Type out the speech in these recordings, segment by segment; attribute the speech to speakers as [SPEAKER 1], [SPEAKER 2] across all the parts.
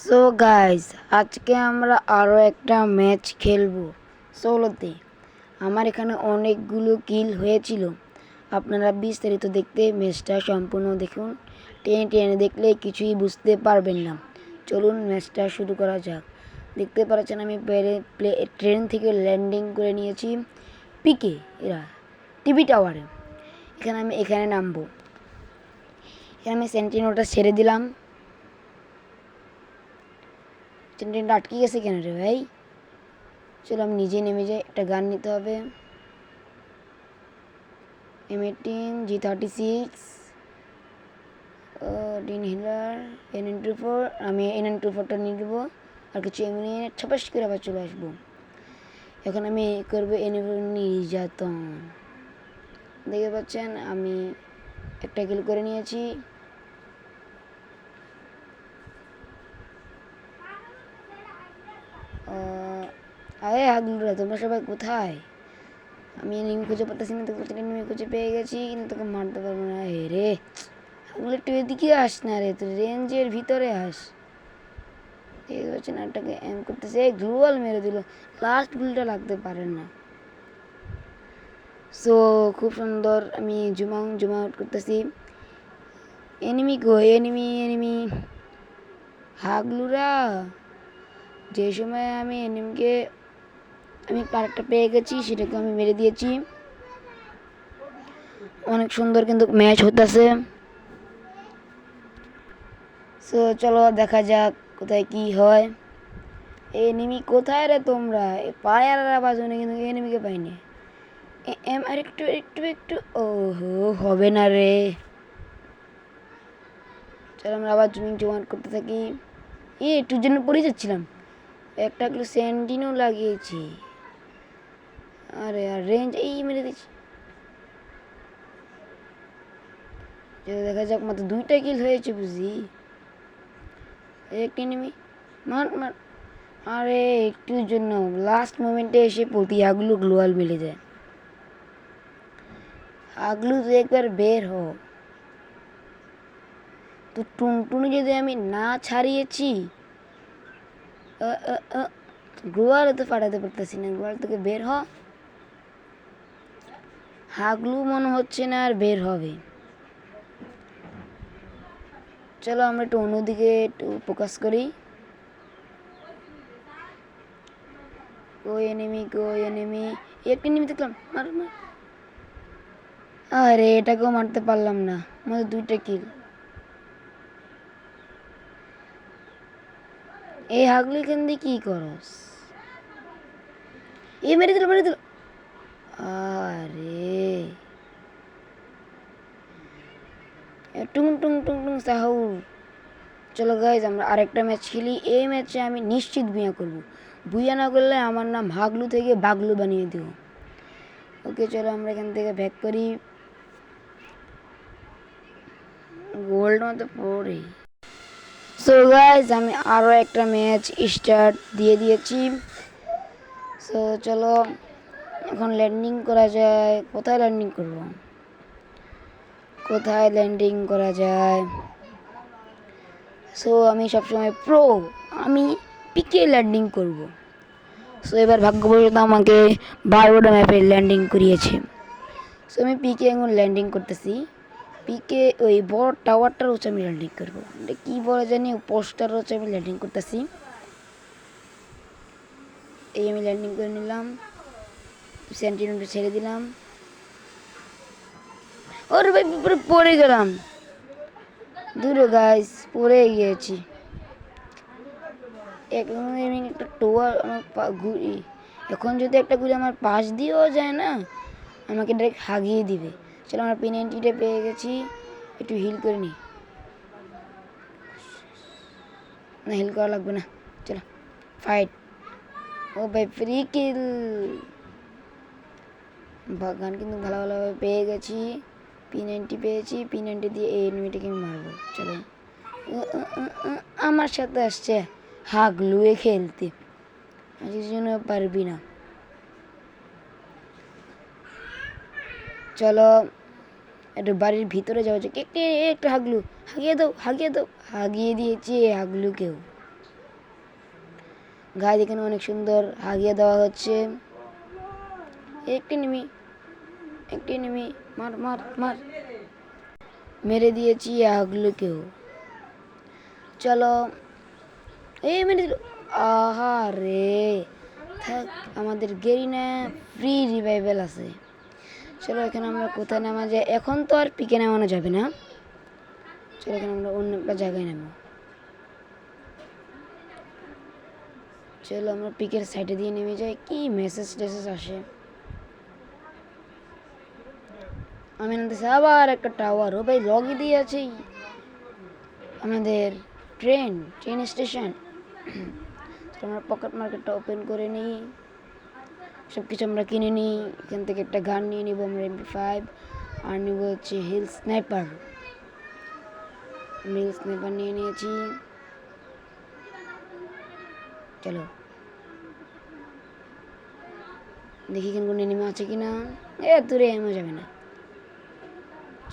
[SPEAKER 1] So guys, আজকে আমরা আরও একটা ম্যাচ খেলবো সোলোতে। আমার এখানে অনেকগুলো কিল হয়েছিল। আপনারা বিস্তারিত দেখতে ম্যাচটা সম্পূর্ণ দেখুন। টেনে টেনে দেখলে কিছুই বুঝতে পারবেন না। চলুন ম্যাচটা শুরু করা যাক। দেখতে পাচ্ছেন আমি ট্রেন থেকে ল্যান্ডিং করে নিয়েছি পিকে টিভি টাওয়ারে। আমি এখানে নামবো। এখানে আমি সেন্টিনোটা ছেড়ে দিলাম। ট্রেনটা আটকে গেছে কেন রে ভাই? চলো আমি নিজে নেমে যাই। একটা গান নিতে হবে। M18 G36 inhaler N24। আমি N24টা নিয়ে নেবো। আর কিছু এমনি ছাপাস করে আবার চলে আসবো। এখন আমি করবো নির্যাতন। দেখতে পাচ্ছেন আমি একটা কিল করে নিয়েছি। আরে হাগলুরা, তোমরা সবাই কোথায়? আমি এনিমি খুঁজে পাচ্ছি না। তোকে এনিমি খুঁজে পেয়ে গেছি, কিন্তু তোকে মারতে পারবো না। হে রে, হাগলু একটু এদিকে আস না রে, তুই রেঞ্জের ভিতরে আস। দেখতে পাচ্ছেন একটাকে এম করতেছে, গ্লুয়াল মেরে দিল। লাস্ট গুলটা লাগতে পারে না। সো খুব সুন্দর। আমি জুম আউট করতেছি। এনিমি গো, এনিমি হাগলুরা। যে সময় আমি এনিমিকে পার্কটা পেয়ে গেছি, সেটাকে আমি মেরে দিয়েছি। অনেক সুন্দর কিন্তু ম্যাচ হতেছে। সো চলো দেখা যাক কোথায় কি হয়। এনিমি কোথায় রে তোমরা? পায়ার আওয়াজ শুনে কিন্তু এনিমিকে পাইনি। আর একটু ওহো, হবে না রে। চলো আমরা আবার জুম আউট করতে থাকি। একটুর জন্য পড়ে যাচ্ছিলাম। একটা স্যান্ডিনও লাগিয়েছি। আরে আর রেঞ্জ মেরে দিচ্ছি। দেখা যাক, মাত্র 2টা কিল হয়েছে বুঝি। একটা এনিমি মার। আরে একটুর জন্য লাস্ট মোমেন্টে এসে প্রতি হাগলু গ্লোয়াল মিলে যায়। হাগলু তুই একবার বের হ। তো টুনটুনি যদি আমি না ছাড়িয়েছি, গ্লোয়াল তো ফাটাতে পারতেছি না। গ্লোয়াল থেকে বের হ। হাগলু মনে হচ্ছে না আর বের হবে। চলো আমরা একটু অন্যদিকে একটু ফোকাস করি। এনিমি একটা এনিমি দেখলাম। মার। আরে এটাকেও মারতে পারলাম না। আমাদের 2টা কিল। এই হাগলু এখান দিয়ে কি করস? মেরে দিল। আরে টুং সাহু। চলো গাইজ, আমরা আরেকটা ম্যাচ খেলি। এই ম্যাচে আমি নিশ্চিত বুয়া করবো। বুয়া না করলে আমার নাম হাগলু থেকে বাগলু বানিয়ে দেবো। ওকে চলো আমরা এখান থেকে ব্যাক করি। গোল্ড মতো পড়ে। সো গাইজ, আমি আরও একটা ম্যাচ স্টার্ট দিয়ে দিয়েছি। সো চলো এখন ল্যান্ডিং করা যায়। কোথায় ল্যান্ডিং করা যায়? সো আমি সবসময় আমি পিকে ল্যান্ডিং করব। সো এবার ভাগ্যবশত আমাকে বারোটা ম্যাপে ল্যান্ডিং করিয়েছে। সো আমি পিকে এখন ল্যান্ডিং করতেছি। পিকে ওই বড় টাওয়ারটার হচ্ছে আমি ল্যান্ডিং করবো। এটা কী বলে জানি, পোস্টার হচ্ছে আমি ল্যান্ডিং করতেছি। এই আমি ল্যান্ডিং করে নিলাম। সেন্টিনোটা ছেড়ে দিলাম। ওরে ভাই, পুরো পড়ে গেলাম। দূরে গাইস, পড়ে গিয়েছি। একটা টোয়ার আমার এখন যদি একটা গুলি আমার পাশ দিয়েও যায় না, আমাকে ডাইরেক্ট হাগিয়ে দিবে। চলো আমরা P90টা পেয়ে গেছি। একটু হিল করে নিই। না, হিল করা লাগবে না। চলো ফাইট। ও ভাই, ফ্রি কিল। গান কিন্তু ভালোভাবে পেয়ে গেছি। P90 পেয়েছি। P90 দিয়ে এই এনিমিটাকে আমি মারবো। চলো, আমার সাথে আসছে হাগলুয়ে খেলতে। জন্য পারবি না। চলো একটু বাড়ির ভিতরে যাওয়া যাক। একটু হাগলু হাগিয়ে দাও। হাগিয়ে দিয়েছি হাগলুকেও। গায়ে এখানে অনেক সুন্দর হাগিয়ে দেওয়া হচ্ছে। একটি নিমি মার মার মার, মেরে দিয়েছি হাগলুকেও। চলো, এই মেরে দিল। আহা রে, থাক, আমাদের গেরিনা ফ্রি রিভাইভেল আছে। চলো এখানে আমরা কোথায় নামা যায়? এখন তো আর পিকে নামানো যাবে না। চলো এখানে আমরা অন্য একটা জায়গায় নামো। চলো আমরা পিকের সাইডে দিয়ে নেমে যাই। কি মেসেজ টেসেজ আসে। আমি নামতেছি আবার একটা টাওয়ার। ও ভাই লগই দিয়ে আছে আমাদের ট্রেন স্টেশন। আমরা পকেট মার্কেটটা ওপেন করে নিই, সব কিছু আমরা কিনে নিই। এখান থেকে একটা গান নিয়ে নিব আমরা, MP5, আর নিব হচ্ছে হিল স্নাইপার নিয়ে নিয়েছি। চলো দেখি কেন কোনো এনিমি আছে কিনা। দূরে এমন যাবে না।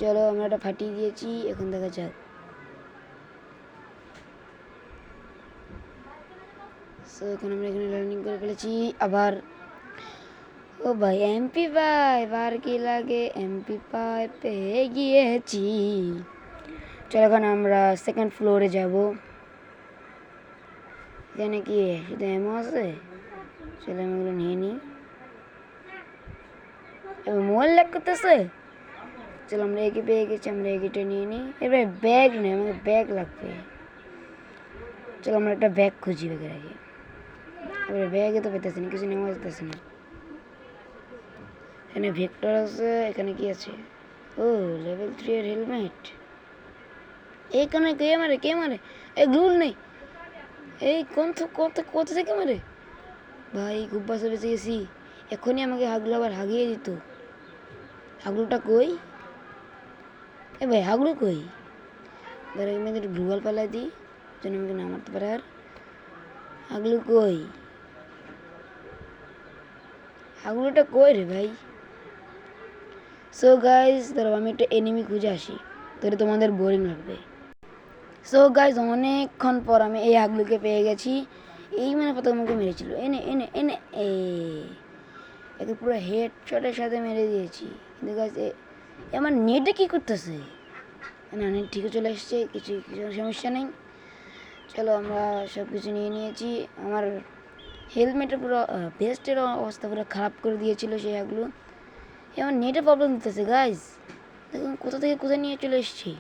[SPEAKER 1] চলো আমরা এটা ফাটিয়ে দিয়েছি, এখন দেখা যাক। সো এখন আমরা এখানে লার্নিং করে ফেলেছি আবার। ও ভাই MP5 আর কি লাগে, MP5 পেয়ে গিয়েছি। চলো এখন আমরা সেকেন্ড ফ্লোরে যাব। এখানে কি শুধু এমো আছে? চলো আমি এগুলো নিয়ে নিই। এবার মোবাইল ল্যাগ করতেছে। চলো আমরা এগিয়ে পেয়ে গেছি, আমরা এগিয়েটা নিয়ে নিই। এবার ব্যাগ নেই, আমাকে ব্যাগ লাগবে। চলো আমরা একটা ব্যাগ খুঁজি ব্যাগের আগে। এবার ব্যাগে তো পেতেছি না, কিছু নেওয়া যেতেছে না। এখানে ভেক্টর আছে। এখানে কি আছে? ও লেভেল 3 এর হেলমেট। এইখানে কে মারে? এই গ্লুল নেই। এই কত থেকে মারে ভাই, খুব বাসে বেঁচে গেছি। এখনই আমাকে হাগলু আবার হাগিয়ে দিত। হাগলুটা কই? এ ভাই হাগলু কই? ধরে আমি গ্লুয়াল পালাই দিই যেন আমাকে না মারতে পারে। আর হাগলু কই? হাগলুটা কই রে ভাই? সো গাইজ ধরো আমি একটা এনিমি খুঁজে আসি, তাহলে তোমাদের বোরিং লাগবে। সো গাইজ অনেকক্ষণ পর আমি এই হাগলুকে পেয়ে গেছি। এই মানে প্রথম আমাকে মেরেছিল। এনে এনে এনে একে পুরো হেড শটের সাথে মেরে দিয়েছি। কিন্তু গাইজ আমার নেটে কী করতেছে? না নেট ঠিকই চলে এসছে, কিছু সমস্যা নেই। চলো আমরা সব কিছু নিয়ে নিয়েছি। আমার হেলমেটের পুরো ভেস্টের অবস্থা পুরো খারাপ করে দিয়েছিল সেই হাগলু। আমার নেটে প্রবলেম দিতেছে গাইজ, দেখুন কোথা থেকে কোথায় নিয়ে চলে এসেছি।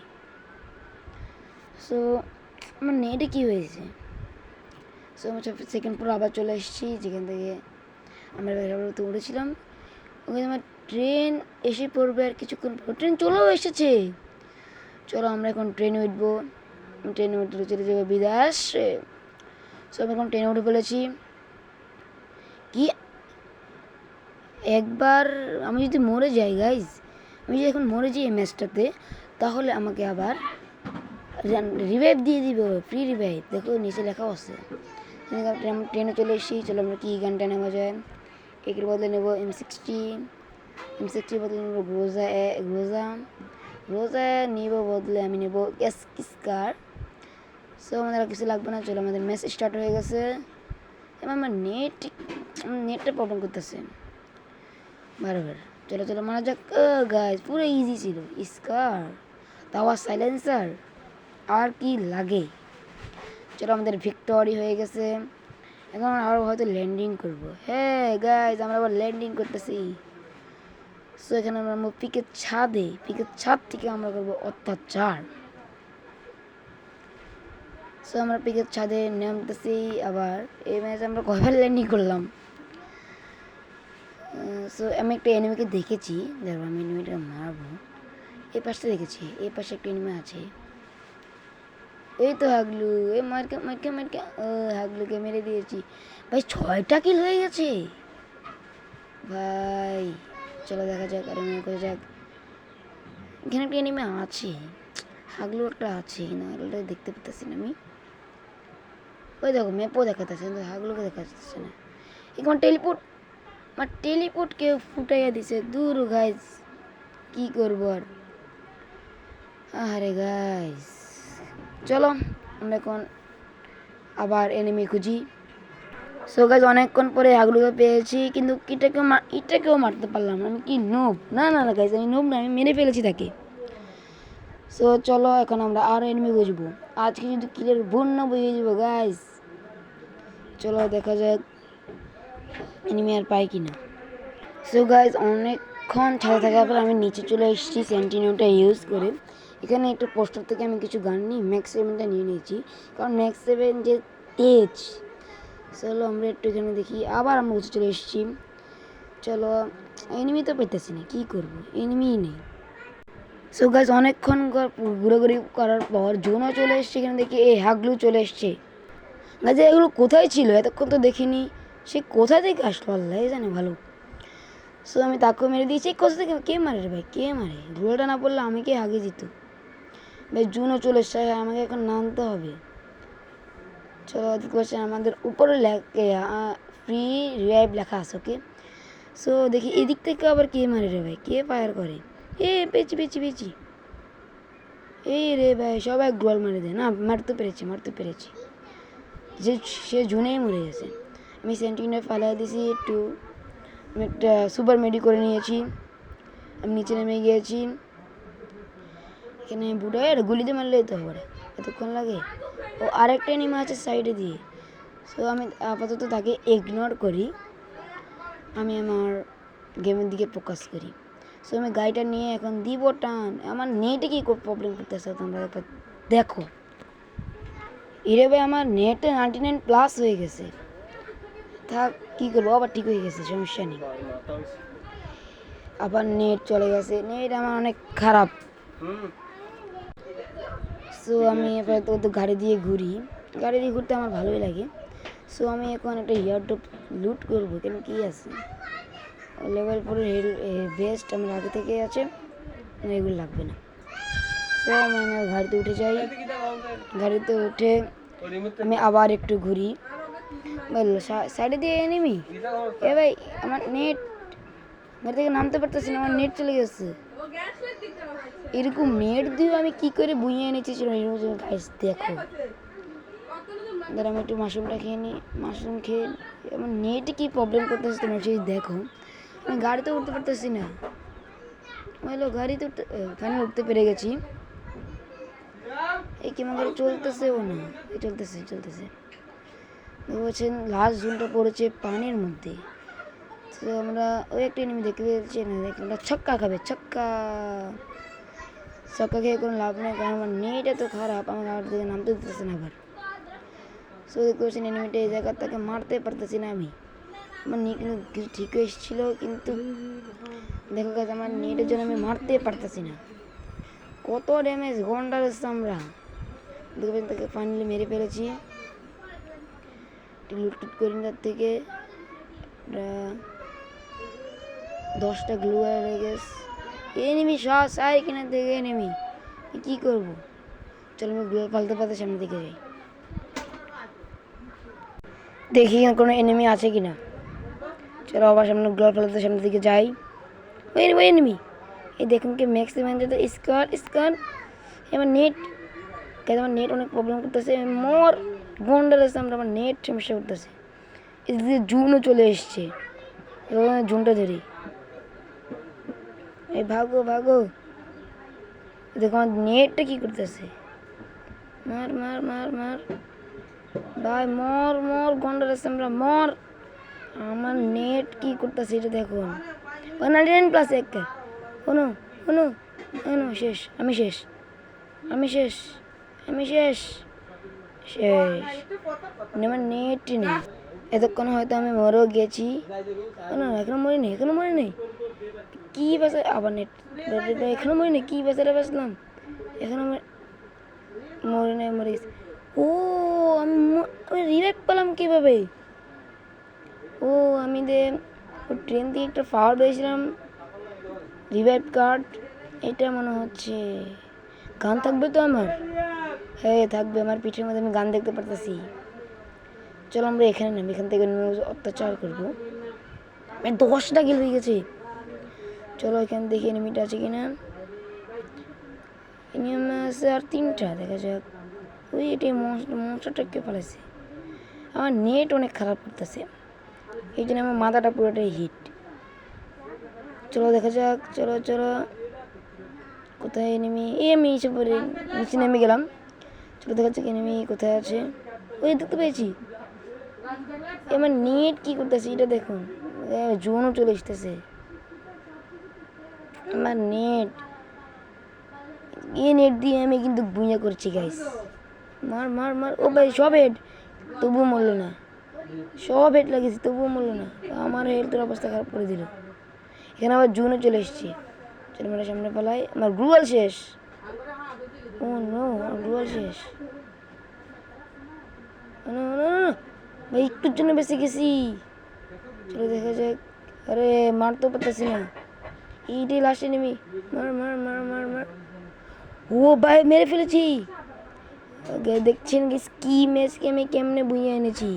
[SPEAKER 1] সো আমার নেটে কী হয়েছে? সো আমার সেকেন্ড পুরো আবার চলে এসেছি যেখান থেকে আমরা বেড়াতে উঠেছিলাম। ওখানে আমার ট্রেন এসে পড়বে আর কিছুক্ষণ পর। ট্রেন চলেও এসেছে। চলো আমরা এখন ট্রেনে উঠবো। ট্রেনে উঠে চলে যাবো বিদেশে। সো আমি এখন ট্রেনে উঠে ফেলেছি। কি একবার আমি যদি মরে যাই গাইজ, আমি যদি এখন মরে যাই এই ম্যাচটাতে, তাহলে আমাকে আবার রিভাইভ দিয়ে দিব, ফ্রি রিভাইভ। দেখো নিচে লেখাও আছে। ট্রেনে চলে এসেছি। চলো আমরা কি গানটা নেওয়া যায়? একের বদলে নেবো M60 বদলে নেবো গ্রোজা নিব বদলে আমি নেব স্কার। সো আমাদের আর কিছু লাগবে না। চলো আমাদের ম্যাচ স্টার্ট হয়ে গেছে। এবার আমার নেটটা প্রবলেম করতেছে বারবার। চলো মারা যাক গাইজ, পুরো ইজি ছিল। স্কার তাওয়া সাইলেন্সার, আর কি লাগে? চলো আমাদের ভিক্টরি হয়ে গেছে। এখন আরও হয়তো ল্যান্ডিং করবো। হ্যাঁ গাইজ আমরা আবার ল্যান্ডিং করতেছি। সো এখানে আমরা পিকের ছাদ থেকে আমরা করবো অত্যাচার। সো আমরা পিকের ছাদে নামতেছি আবার। এই ম্যাচে আমরা কয়বার ল্যান্ডিং করলাম। সো আমি একটা এনিমিকে দেখেছি, দেখো আমি এনিমিটা মারবো। এই পাশটা দেখেছি, এই পাশে একটা এনিমি আছে। এই তো হাগলু, এই মারকে হাগলুকে মেরে দিয়েছি ভাই। 6টা কিল হয়ে গেছে ভাই। চলো দেখা যাক আর এনিমি করে যাক। এখানে একটা এনিমি আছে, হাগলু একটা আছে না, হাগলুটা দেখতে পেতেছি না আমি। ওই দেখো ম্যাপও দেখাতেছে কিন্তু হাগলুকে দেখা যাচ্ছে না। এখন টেলিপোর্ট কেউ ফুটাইয়া দিছে। দূর গাইজ, কি করবো আর। আরে গাইজ চলো আমরা এখন আবার এনিমি খুঁজি। সো গাইজ অনেকক্ষণ পরে হাগলুকে পেয়েছি, কিন্তু এটাকেও মারতে পারলাম না। আমি কি নোব? না না না গাইজ, আমি নোব না, আমি মেরে ফেলেছি তাকে। সো চলো এখন আমরা আরও এনিমি বুঝবো। আজকে যদি কিলের বন্যা বইয়ে যাবো গাইজ। চলো দেখা যাক এনিমি আর পাই কিনা। সো গাইজ অনেকক্ষণ ছাদে থাকার পর আমি নিচে চলে এসেছি সেন্টিনিউটা ইউজ করে। এখানে একটা পোস্টার থেকে আমি কিছু গান নিই, ম্যাক্স 7টা নিয়ে নিয়েছি, কারণ ম্যাক্স 7 যে তেজ। চলো আমরা একটু এখানে দেখি, আবার আমরা উঁচু চলে এসেছি। চলো এনিমি তো পেতেছি না, কী করবো, এনিমিই নেই। সো গাইজ অনেকক্ষণ ঘোরাঘুরি করার পর জোনও চলে এসছে। এখানে দেখি এই হাগলু চলে এসছে। গাইজ এগুলো কোথায় ছিল এতক্ষণ তো দেখিনি, সে কোথা থেকে আসলো আল্লাহ জানে ভালো। সো আমি তাকেও মেরে দিয়েছি। কোথা থেকে কে মারে রে ভাই, কে মারে? গোলটা না পড়লে আমাকে আগে দিত ভাই। জুনও চলে এসছে, আমাকে এখন নামতে হবে। চলো দেখতে পাচ্ছি আমাদের উপরে ফ্রি রিভাইভ লেখা আছে, ওকে। সো দেখি এদিক থেকে আবার কে মারে রে ভাই, কে ফায়ার করে? পেয়েছি পেয়েছি পেয়েছি। এই রে ভাই সবাই গোল মারে দেয় না, মারতে পেরেছি। সে জুনেই মরে গেছে। আমি সেন্টিনে ফালাই দিয়েছি একটু, আমি একটা সুপার মেডি করে নিয়েছি। আমি নিচে নেমে গিয়েছি। এখানে বুড়ার গুলিতে মারলে তো হবে, এতক্ষণ লাগে। ও আরেকটা এনিমি আছে সাইডে দিয়ে। সো আমি আপাতত তাকে ইগনোর করি, আমি আমার গেমের দিকে ফোকাস করি। সো আমি গাড়িটা নিয়ে এখন দিব টান। আমার নেটে কি প্রবলেম করতেছে তোমরা একবার দেখো। এরে ভাই আমার নেটে 99+ হয়ে গেছে। থাক কী করবো, আবার ঠিক হয়ে গেছে, সমস্যা নেই। আবার নেট চলে গেছে, নেট আমার অনেক খারাপ। সো আমি এবার তো গাড়ি দিয়ে ঘুরতে আমার ভালোই লাগে। সো আমি এখন একটা ইয়ারড্রপ লুট করবো। কেন কি আছে লেভেল 4 বেস্ট আমার আগে থেকে আছে, এগুলো লাগবে না। সো আমি আমার গাড়িতে উঠে যাই। গাড়িতে উঠে আমি আবার একটু ঘুরি। বললো সাইডে দিয়ে এনিমি। ভাই আমার নেট, গাড়ি থেকে নামতে পারতেছি না, আমার নেট চলে গেছে। এরকম নেট দিয়ে আমি কি করে বুঝিয়ে এনেছি গাইস দেখো। ধর আমি একটু মাশরুমটা খেয়ে নিই, মাশরুম খেয়ে আমার নেটে কি প্রবলেম করতেছে তোমরা সেই দেখো। আমি গাড়িতে উঠতে পারতেছি না। বললো গাড়িতে উঠতে পেরে গেছি। এই কেমন গাড়ি চলতেছেও না, চলতেছে বলছেন লাস্ট জোনটা পড়েছে পানির মধ্যে। তো আমরা ওই একটা এনিমি দেখতে পেয়েছি না, দেখলাম ছক্কা খেয়ে কোনো লাভ নেই, কারণ আমার নেট এত খারাপ, আমার গাড়ি থেকে নামতে দিতেছে না আবার। সো দেখতে পাচ্ছেন এনিমিটা এই জায়গার তাকে মারতে পারতেছি না আমি। আমার নেট কিন্তু ঠিক এসেছিল, কিন্তু দেখো গাছ আমার নেটের জন্য আমি মারতে পারতেছি না। কত ড্যামেজ গন্ডার এসছে আমরা। দেখবেন তাকে ফাইনালি মেরে ফেলেছি। লুট করি তার থেকে 10টা গ্লু হয়ে গেছে। এনিমি শ্বাস আয় কিনা দেখে এনিমি কী করবো। চলো আমি গ্লু পালতে সামনে দিকে যাই, দেখি কোনো এনিমি আছে কিনা। চলো আবার সামনে গ্লু পালতে সামনের দিকে যাই। ওই এনিমি এই দেখুন কি ম্যাক্স স্কার। আমার নেট অনেক প্রবলেম করতেছে। মোর গন্ডার আছে আমরা, আমার নেট সমস্যা করতেছে। এদিকে জুনও চলে এসছে, জুনটা ধরি। এই ভাগো দেখো আমার নেটটা কি করতেছে। মার ভাই মর গন্ডার আছে আমরা, মর। আমার নেট কি করতেছে এটা দেখুন। 199+ একটা। শোনো শেষ, আমি শেষ। আমার নেট নেই। এতক্ষণ হয়তো আমি মরেও গেছি। না এখনো মরি নেই। কি বাসে আবার নেট, এখনো মরি নেই। কি বাসাটা বাসলাম এখনো মরে গেছি। ও আমি রিভাইভ পেলাম কীভাবে? আমি ট্রেন দিয়ে একটা পাওয়ার পেয়েছিলাম, রিভাইভ কার্ড। এটা মনে হচ্ছে গান থাকবে তো আমার। হ্যাঁ থাকবে, আমার পিঠের মধ্যে আমি গান দেখতে পারতেছি। চলো আমরা এখানে নামি, এখান থেকে অত্যাচার করবো। 10টা কিল হয়ে গেছে। চলো এখানে দেখি এনিমিটা আছে কিনা। এনিমি আছে আর 3টা, দেখা যাক। ওই এটাই মনস্টারটা কে ফেলেছে। আমার নেট অনেক খারাপ করতেছে, এই জন্য আমার মাথাটা পুরোটাই হিট। চলো দেখা যাক, চলো চলো, কোথায় এনিমি? আমি এসে পড়ে নিচে নেমে গেলাম। চলো দেখা যাক এনিমি কোথায় আছে। ওই দেখতে পেয়েছি। আমার নেট কি করতেছে এটা দেখুন, জোনও চলে আসতেছে। আমার নেট, এই নেট দিয়ে আমি কিন্তু বুইয়া করছি গাইস। মার মার মার, ও ভাই সব হেড, তবুও মরলো না। সব হেড লাগিয়েছি তবুও মরলো না। আমার হেলথের অবস্থা খারাপ করে দিল। এখানে আবার জুনও চলে এসেছি। চলো মেয়েটা সামনে পালাই, আমার গ্লুয়াল শেষ। ও নো, আমার গ্লুয়াল শেষ। ভাই একটুর জন্য বেঁচে গেছি। চলো দেখা যাক। আরে মারতেও পারতেছি না, এইটাই লাস্টে নেমি। মার মার মার মার মার, ও ভাই মেরে ফেলেছি। দেখছেন কি ম্যাচকে আমি কেমনে বুঝিয়ে এনেছি।